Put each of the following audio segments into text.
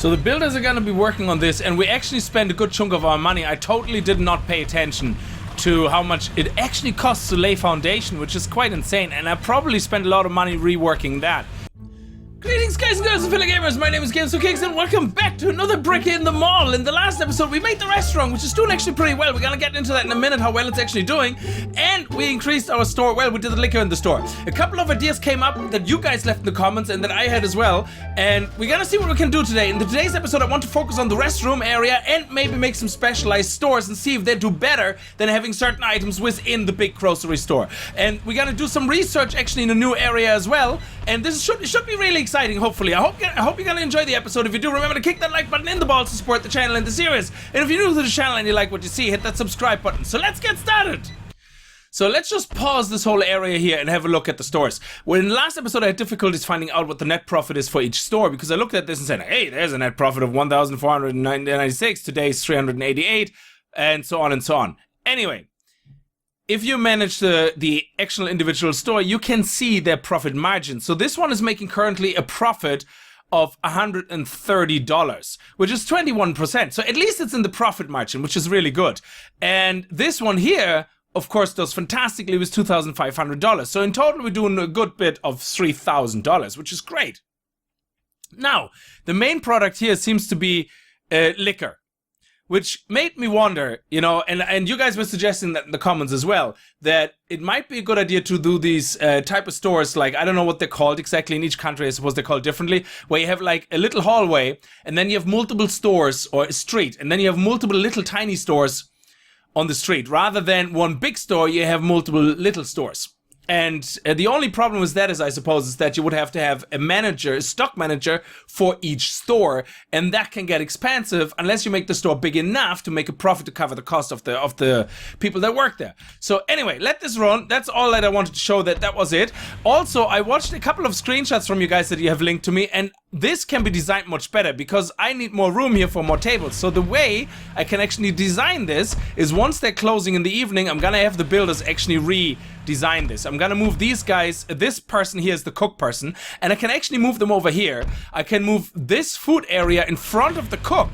So the builders are gonna be working on this, and we actually spend a good chunk of our money. I totally did not pay attention to how much it actually costs to lay foundation, which is quite insane, and I probably spent a lot of money reworking that. Greetings guys and girls and fellow gamers, my name is Games2Kicks and welcome back to another brick in the mall. In the last episode we made the restaurant, which is doing actually pretty well. We're gonna get into that in a minute, how well it's actually doing. And we increased our store, well, we did the liquor in the store. A couple of ideas came up that you guys left in the comments and that I had as well. And we're gonna see what we can do today. In today's episode I want to focus on the restroom area and maybe make some specialized stores and see if they do better than having certain items within the big grocery store. And we're gonna do some research actually in a new area as well. And this should be really exciting, hopefully. I hope you're gonna enjoy the episode. If you do, remember to kick that like button in the balls to support the channel and the series. And if you're new to the channel and you like what you see, hit that subscribe button. So let's get started. So let's just pause this whole area here and have a look at the stores. Well, in the last episode I had difficulties finding out what the net profit is for each store because I looked at this and said, hey, there's a net profit of 1,496, today's 388, and so on and so on. Anyway, if you manage the actual individual store, you can see their profit margin. So this one is making currently a profit of $130, which is 21%. So at least it's in the profit margin, which is really good. And this one here, of course, does fantastically with $2,500. So in total, we're doing a good bit of $3,000, which is great. Now, the main product here seems to be liquor, which made me wonder, you know, and you guys were suggesting that in the comments as well, that it might be a good idea to do these type of stores, like, I don't know what they're called exactly in each country, I suppose they're called differently, where you have like a little hallway, and then you have multiple stores, or a street, and then you have multiple little tiny stores on the street. Rather than one big store, you have multiple little stores. And the only problem with that is, I suppose, is that you would have to have a manager, a stock manager for each store, and that can get expensive unless you make the store big enough to make a profit to cover the cost of the people that work there. So anyway, let this run. That's all that I wanted to show. That was it. Also, I watched a couple of screenshots from you guys that you have linked to me, and this can be designed much better because I need more room here for more tables. So the way I can actually design this is once they're closing in the evening, I'm gonna have the builders actually redesign this. I'm gonna move these guys, this person here is the cook person, and I can actually move them over here. I can move this food area in front of the cook,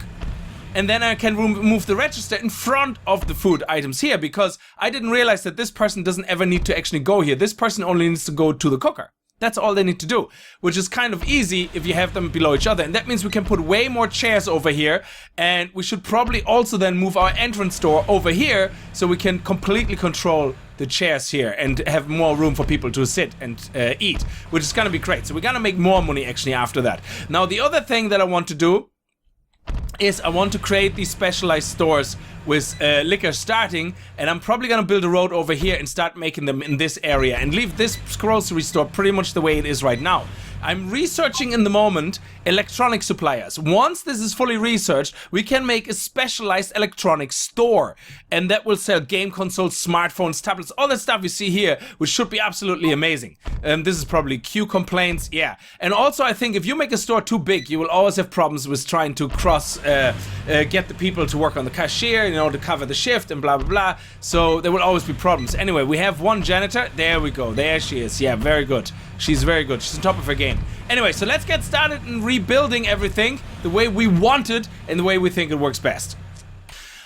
and then I can move the register in front of the food items here because I didn't realize that this person doesn't ever need to actually go here. This person only needs to go to the cooker. That's all they need to do, which is kind of easy if you have them below each other. And that means we can put way more chairs over here, and we should probably also then move our entrance door over here so we can completely control the chairs here and have more room for people to sit and eat, which is gonna be great. So we're gonna make more money actually after that. Now the other thing that I want to do is I want to create these specialized stores with liquor starting, and I'm probably gonna build a road over here and start making them in this area and leave this grocery store pretty much the way it is right now. I'm researching in the moment electronic suppliers. Once this is fully researched, we can make a specialized electronic store, and that will sell game consoles, smartphones, tablets, all that stuff you see here, which should be absolutely amazing. This is probably Q complaints, yeah. And also I think if you make a store too big, you will always have problems with trying to get the people to work on the cashier, you know, to cover the shift and blah blah blah. So there will always be problems. Anyway, we have one janitor. There we go. There she is. Yeah, very good. She's very good. She's on top of her game. Anyway, so let's get started in rebuilding everything the way we want it and the way we think it works best.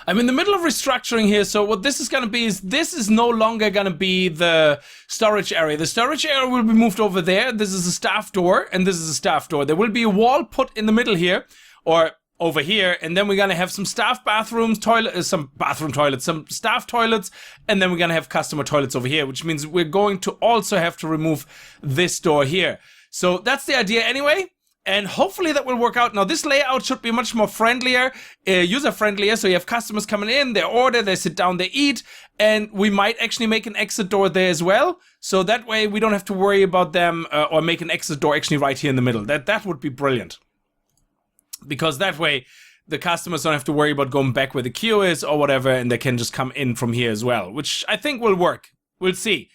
I'm in the middle of restructuring here, so what this is going to be is this is no longer going to be the storage area. The storage area will be moved over there. This is a staff door, and this is a staff door. There will be a wall put in the middle here, or over here, and then we're gonna have some staff bathrooms, some bathroom toilets, some staff toilets, and then we're gonna have customer toilets over here, which means we're going to also have to remove this door here. So that's the idea anyway, and hopefully that will work out. Now this layout should be much more friendlier, user-friendlier, so you have customers coming in, they order, they sit down, they eat, and we might actually make an exit door there as well, so that way we don't have to worry about them, or make an exit door actually right here in the middle. That would be brilliant. Because that way the customers don't have to worry about going back where the queue is or whatever, and they can just come in from here as well, which I think will work. We'll see.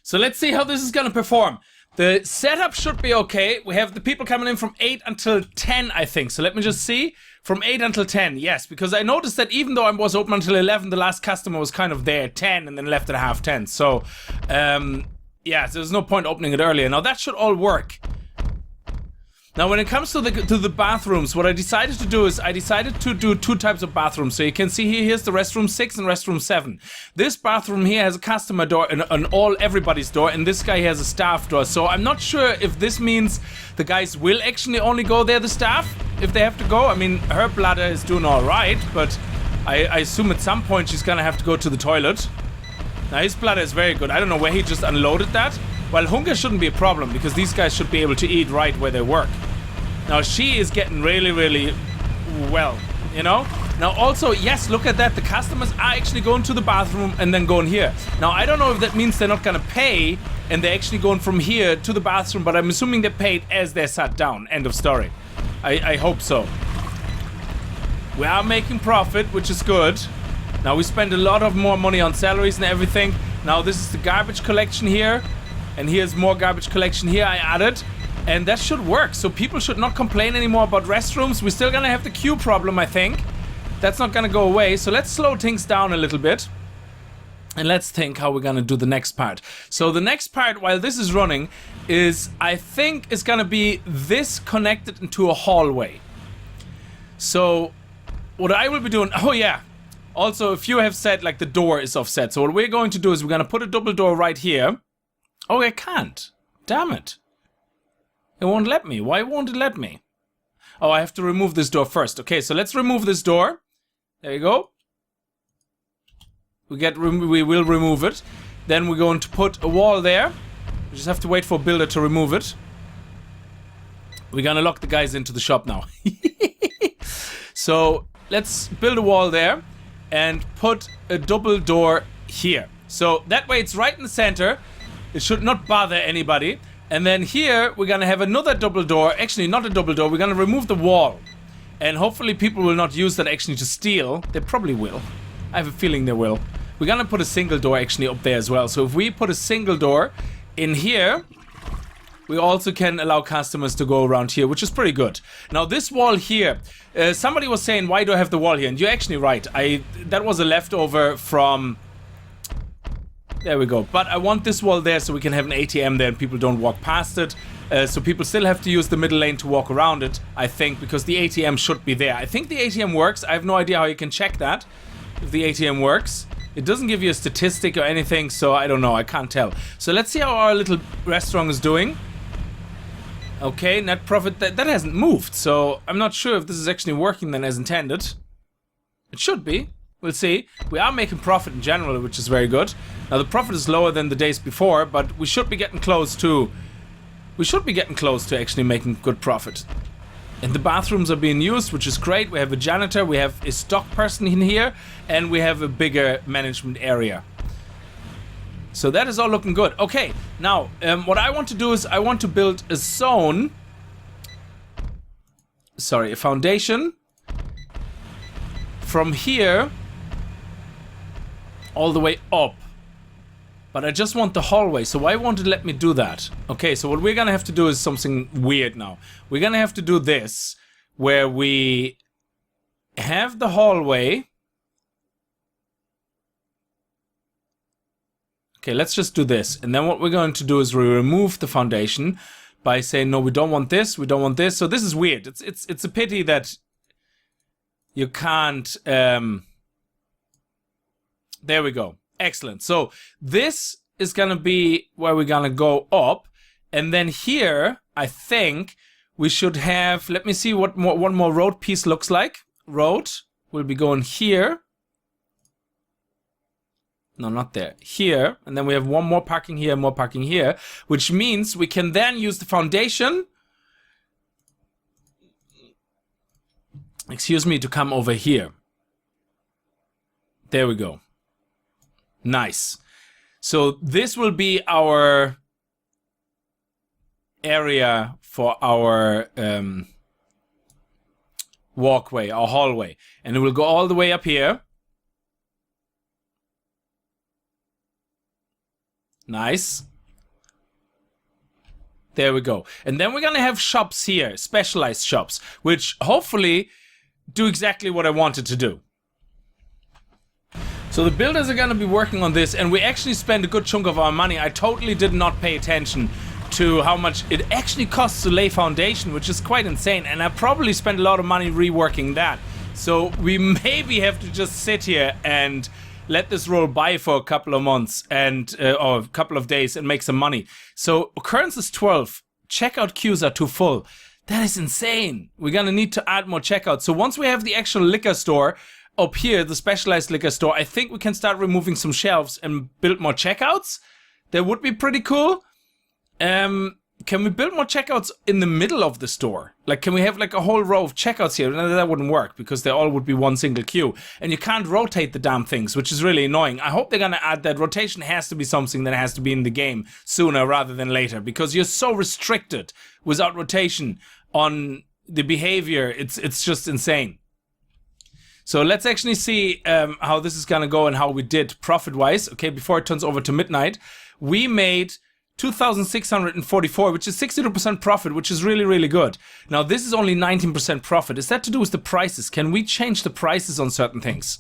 So let's see how this is gonna perform. The setup should be okay. We have the people coming in from 8 until 10, I think. So let me just see. From 8 until 10, yes. Because I noticed that even though I was open until 11, the last customer was kind of there at 10 and then left at half 10. So, yeah, so there's no point opening it earlier. Now that should all work. Now, when it comes to the bathrooms, what I decided to do is I decided to do 2 types of bathrooms. So you can see here, here's the restroom 6 and restroom 7. This bathroom here has a customer door and everybody's door, and this guy has a staff door. So I'm not sure if this means the guys will actually only go there, the staff, if they have to go. I mean, her bladder is doing all right, but I assume at some point she's gonna have to go to the toilet. Now, his bladder is very good. I don't know where he just unloaded that. Well, hunger shouldn't be a problem because these guys should be able to eat right where they work. Now, she is getting really, really well, you know? Now, also, yes, look at that. The customers are actually going to the bathroom and then going here. Now, I don't know if that means they're not going to pay and they're actually going from here to the bathroom, but I'm assuming they paid as they sat down. End of story. I hope so. We are making profit, which is good. Now, we spend a lot of more money on salaries and everything. Now, this is the garbage collection here. And here's more garbage collection here I added. And that should work. So people should not complain anymore about restrooms. We're still gonna have the queue problem, I think. That's not gonna go away. So let's slow things down a little bit. And let's think how we're gonna do the next part. So the next part, while this is running, is I think is gonna be this connected into a hallway. So what I will be doing, oh yeah. Also, if you have said like the door is offset. So what we're going to do is we're gonna put a double door right here. Oh, I can't. Damn it. It won't let me. Why won't it let me? Oh, I have to remove this door first. Okay, so let's remove this door. There you go. We will remove it. Then we're going to put a wall there. We just have to wait for a builder to remove it. We're gonna lock the guys into the shop now. So let's build a wall there and put a double door here. So that way it's right in the center. It should not bother anybody. And then here, we're gonna have another double door. Actually, not a double door. We're gonna remove the wall. And hopefully people will not use that actually to steal. They probably will. I have a feeling they will. We're gonna put a single door actually up there as well. So if we put a single door in here, we also can allow customers to go around here, which is pretty good. Now this wall here, somebody was saying, why do I have the wall here? And you're actually right. That was a leftover from... There we go. But I want this wall there so we can have an ATM there and people don't walk past it. So people still have to use the middle lane to walk around it, I think, because the ATM should be there. I think the ATM works. I have no idea how you can check that, if the ATM works. It doesn't give you a statistic or anything, so I don't know. I can't tell. So let's see how our little restaurant is doing. Okay, net profit. That hasn't moved, so I'm not sure if this is actually working then as intended. It should be. We'll see. We are making profit in general, which is very good. Now the profit is lower than the days before, but we should be getting close to... We should be getting close to actually making good profit. And the bathrooms are being used, which is great. We have a janitor, we have a stock person in here, and we have a bigger management area. So that is all looking good. Okay, now what I want to do is I want to build a zone. Sorry, a foundation. From here all the way up. But I just want the hallway, so why won't it let me do that? Okay, so what we're gonna have to do is something weird now. We're gonna have to do this, where we have the hallway. Okay, let's just do this. And then what we're going to do is we remove the foundation by saying, no, we don't want this, we don't want this. So this is weird. It's a pity that you can't... There we go. Excellent. So this is gonna be where we're gonna go up, and then here I think we should have, let me see what one more road piece looks like. Road will be going here. No, not there. Here, and then we have one more parking here, more parking here, which means we can then use the foundation, excuse me, to come over here. There we go. Nice. So this will be our area for our walkway, our hallway. And it will go all the way up here. Nice. There we go. And then we're gonna have shops here, specialized shops, which hopefully do exactly what I wanted to do. So the builders are gonna be working on this, and we actually spend a good chunk of our money. I totally did not pay attention to how much it actually costs to lay foundation, which is quite insane. And I probably spent a lot of money reworking that. So we maybe have to just sit here and let this roll by for a couple of months and or a couple of days and make some money. So occurrence is 12. Checkout queues are too full. That is insane. We're gonna need to add more checkouts. So once we have the actual liquor store up here, the specialized liquor store, I think we can start removing some shelves and build more checkouts. That would be pretty cool. Can we build more checkouts in the middle of the store? Like, can we have like a whole row of checkouts here? No, that wouldn't work because they all would be one single queue. And you can't rotate the damn things, which is really annoying. I hope they're gonna add that. Rotation has to be something that has to be in the game sooner rather than later, because you're so restricted without rotation on the behavior. It's just insane. So let's actually see how this is gonna go and how we did profit-wise. Okay, before it turns over to midnight, we made 2,644, which is 62% profit, which is really, really good. Now, this is only 19% profit. Is that to do with the prices? Can we change the prices on certain things?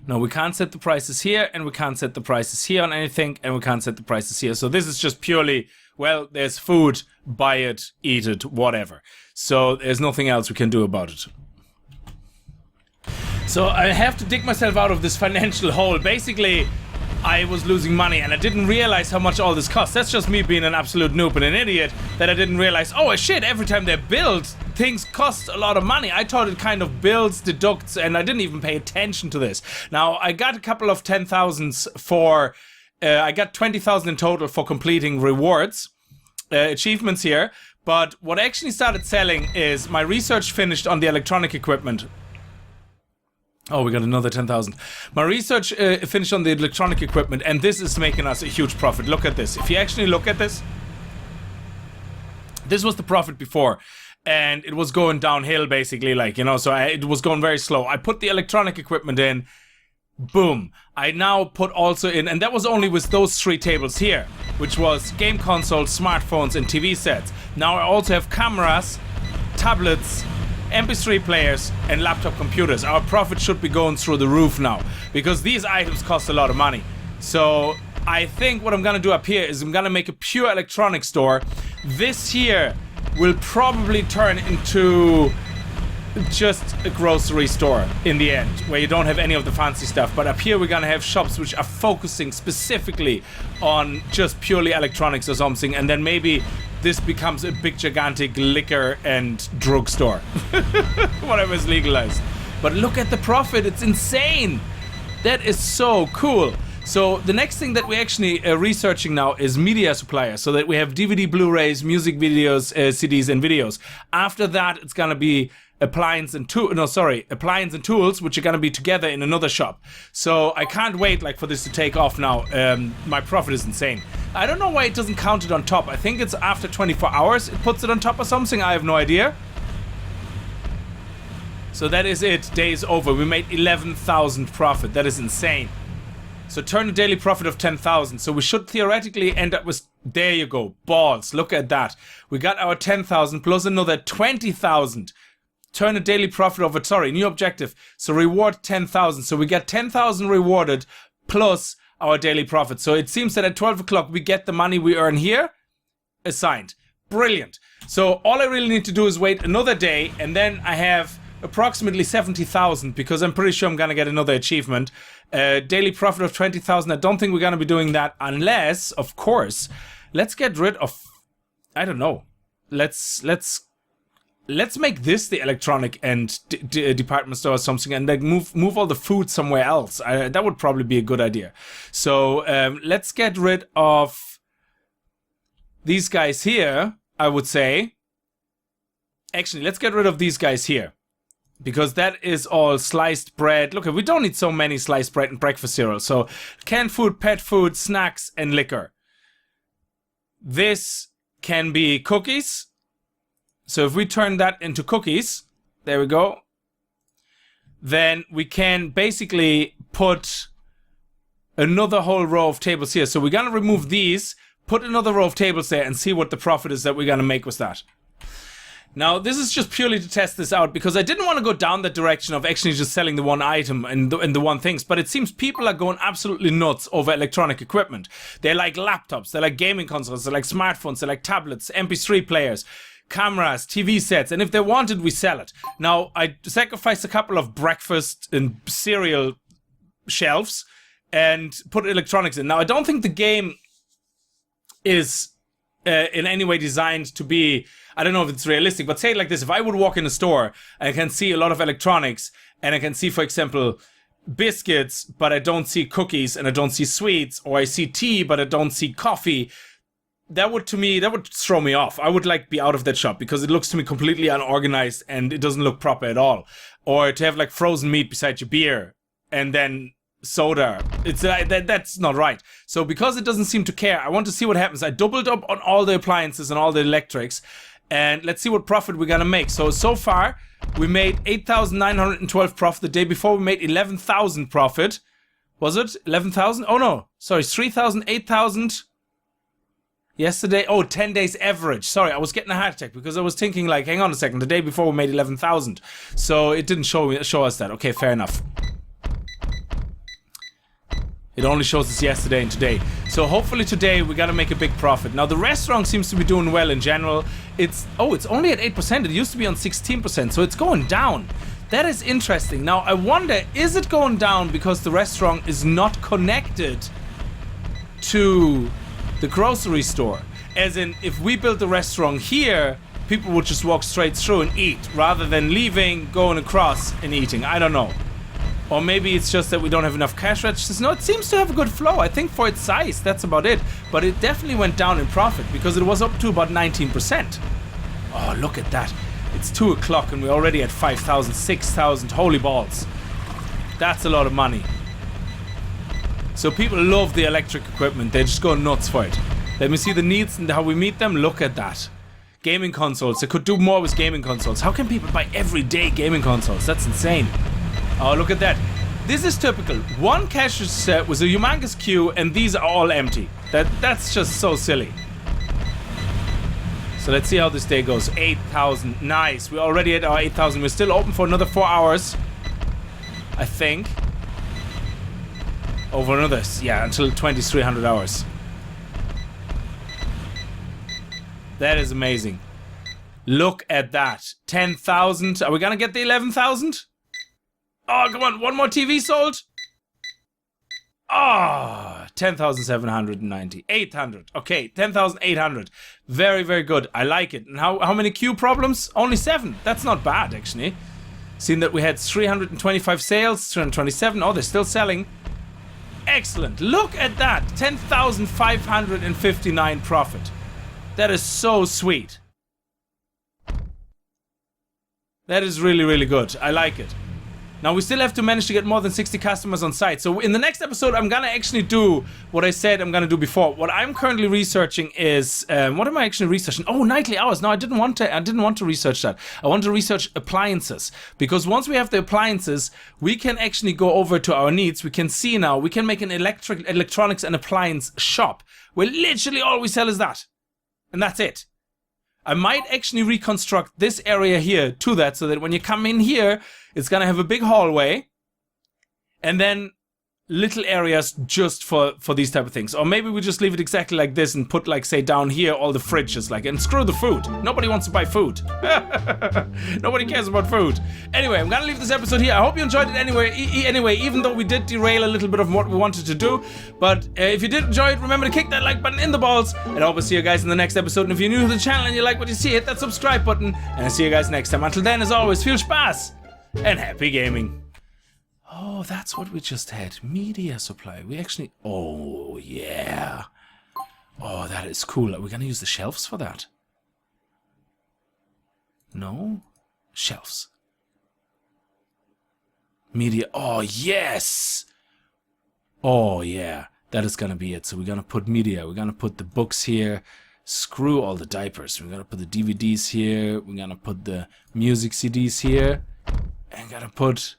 No, we can't set the prices here, and we can't set the prices here on anything, and we can't set the prices here. So this is just purely, well, there's food, buy it, eat it, whatever. So there's nothing else we can do about it. So I have to dig myself out of this financial hole. Basically, I was losing money and I didn't realize how much all this costs. That's just me being an absolute noob and an idiot that I didn't realize, oh shit, every time they build, things cost a lot of money. I thought it kind of builds, deducts, and I didn't even pay attention to this. Now, I got a couple of 10,000s for, I got 20,000 in total for completing rewards, achievements here. But what I actually started selling is my research finished on the electronic equipment. Oh, we got another 10,000. My research finished on the electronic equipment, and this is making us a huge profit. Look at this. If you actually look at this, this was the profit before, and it was going downhill, basically, like, you know, so it was going very slow. I put the electronic equipment in, boom. I now put also in, and that was only with those 3 tables here, which was game consoles, smartphones, and TV sets. Now I also have cameras, tablets, MP3 players, and laptop computers. Our profit should be going through the roof now, because these items cost a lot of money. So I think what I'm gonna do up here is I'm gonna make a pure electronic store. This here will probably turn into just a grocery store in the end, where you don't have any of the fancy stuff. But up here we're gonna have shops which are focusing specifically on just purely electronics or something, and then maybe this becomes a big gigantic liquor and drugstore. Whatever is legalized. But look at the profit, it's insane. That is so cool. So the next thing that we're actually researching now is media suppliers, so that we have DVD, Blu-rays, music videos, CDs and videos. After that, it's gonna be appliance and tools, which are gonna be together in another shop. So I can't wait like for this to take off now. My profit is insane. I don't know why it doesn't count it on top. I think it's after 24 hours it puts it on top or something. I have no idea. So that is it. Day is over. We made 11,000 profit. That is insane. So turn a daily profit of 10,000. So we should theoretically end up with, there you go, balls. Look at that. We got our 10,000 plus another 20,000. Turn a daily profit of it. Sorry, new objective. So reward 10,000. So we get 10,000 rewarded plus our daily profit. So it seems that at 12 o'clock we get the money we earn here assigned. Brilliant. So all I really need to do is wait another day, and then I have approximately 70,000, because I'm pretty sure I'm gonna get another achievement. Daily profit of 20,000. I don't think we're gonna be doing that unless, of course, let's get rid of, I don't know. Let's make this the electronic and department store or something, and like move all the food somewhere else. That would probably be a good idea. So let's get rid of these guys here, I would say. Actually, let's get rid of these guys here, because that is all sliced bread. Look, we don't need so many sliced bread and breakfast cereal. So canned food, pet food, snacks, and liquor. This can be cookies. So if we turn that into cookies, there we go, then we can basically put another whole row of tables here. So we're gonna remove these, put another row of tables there, and see what the profit is that we're gonna make with that. Now, this is just purely to test this out because I didn't want to go down that direction of actually just selling the one item and the one things, but it seems people are going absolutely nuts over electronic equipment. They like laptops, they like gaming consoles, they like smartphones, they like tablets, MP3 players, cameras, TV sets, and if they want it, we sell it. Now, I sacrificed a couple of breakfast and cereal shelves and put electronics in. Now, I don't think the game is in any way designed to be, I don't know if it's realistic, but say it like this. If I would walk in a store and I can see a lot of electronics and I can see, for example, biscuits, but I don't see cookies and I don't see sweets, or I see tea, but I don't see coffee, that would throw me off. I would like be out of that shop because it looks to me completely unorganized and it doesn't look proper at all. Or to have like frozen meat beside your beer and then soda, it's that's not right. So because it doesn't seem to care, I want to see what happens. I doubled up on all the appliances and all the electrics, and let's see what profit we're gonna make. So far we made 8,912 profit. The day before we made 11,000 profit. Was it 11,000? Oh no, sorry, 3,000, 8,000 yesterday. Oh, 10 days average. Sorry, I was getting a heart attack because I was thinking like, hang on a second, the day before we made 11,000, so it didn't show us that. Okay, fair enough. It only shows us yesterday and today. So hopefully today we gotta make a big profit. Now the restaurant seems to be doing well in general. It's only at 8%. It used to be on 16%, so it's going down. That is interesting. Now I wonder, is it going down because the restaurant is not connected to the grocery store? As in, if we built the restaurant here, people would just walk straight through and eat rather than leaving, going across and eating. I don't know. Or maybe it's just that we don't have enough cash registers. No, it seems to have a good flow. I think for its size, that's about it. But it definitely went down in profit because it was up to about 19%. Oh, look at that. It's 2 o'clock and we're already at 5,000, 6,000. Holy balls. That's a lot of money. So people love the electric equipment. They just go nuts for it. Let me see the needs and how we meet them. Look at that. Gaming consoles. They could do more with gaming consoles. How can people buy everyday gaming consoles? That's insane. Oh, look at that. This is typical. One cash set with a humongous queue and these are all empty. That's just so silly. So let's see how this day goes. 8,000. Nice. We're already at our 8,000. We're still open for another 4 hours, I think. Over another, yeah, until 2,300 hours. That is amazing. Look at that. 10,000. Are we gonna get the 11,000? Oh, come on. One more TV sold. Oh, 10,790. 800. Okay, 10,800. Very, very good. I like it. And how many queue problems? Only 7. That's not bad, actually. Seeing that we had 325 sales, 327. Oh, they're still selling. Excellent. Look at that. 10,559 profit. That is so sweet. That is really, really good. I like it. Now we still have to manage to get more than 60 customers on site. So in the next episode, I'm gonna actually do what I said I'm gonna do before. What I'm currently researching is, what am I actually researching? Oh, nightly hours. No, I didn't want to research that. I want to research appliances, because once we have the appliances, we can actually go over to our needs. We can see now, we can make an electronics and appliance shop where literally all we sell is that. And that's it. I might actually reconstruct this area here to that, so that when you come in here, it's gonna have a big hallway and then little areas just for these type of things. Or maybe we just leave it exactly like this and put, like, say down here all the fridges, like, and screw the food. Nobody wants to buy food. Nobody cares about food. Anyway, I'm gonna leave this episode here. I hope you enjoyed it anyway, even though we did derail a little bit of what we wanted to do. But if you did enjoy it, remember to kick that like button in the balls. And I hope I see you guys in the next episode. And if you're new to the channel and you like what you see, hit that subscribe button. And I'll see you guys next time. Until then, as always, viel Spaß and happy gaming. Oh, that's what we just had. Media supply. We actually... Oh, yeah. Oh, that is cool. Are we going to use the shelves for that? No? Shelves. Media. Oh, yes! Oh, yeah. That is going to be it. So we're going to put media. We're going to put the books here. Screw all the diapers. We're going to put the DVDs here. We're going to put the music CDs here. And going to put...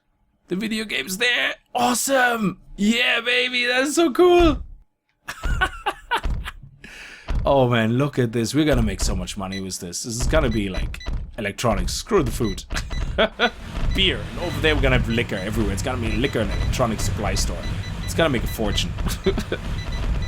the video game's there. Awesome. Yeah, baby. That's so cool. Oh, man. Look at this. We're going to make so much money with this. This is going to be like Electronics. Screw the food. Beer. And over there we're gonna have liquor everywhere. It's gonna be a liquor and electronics supply store. It's gonna make a fortune.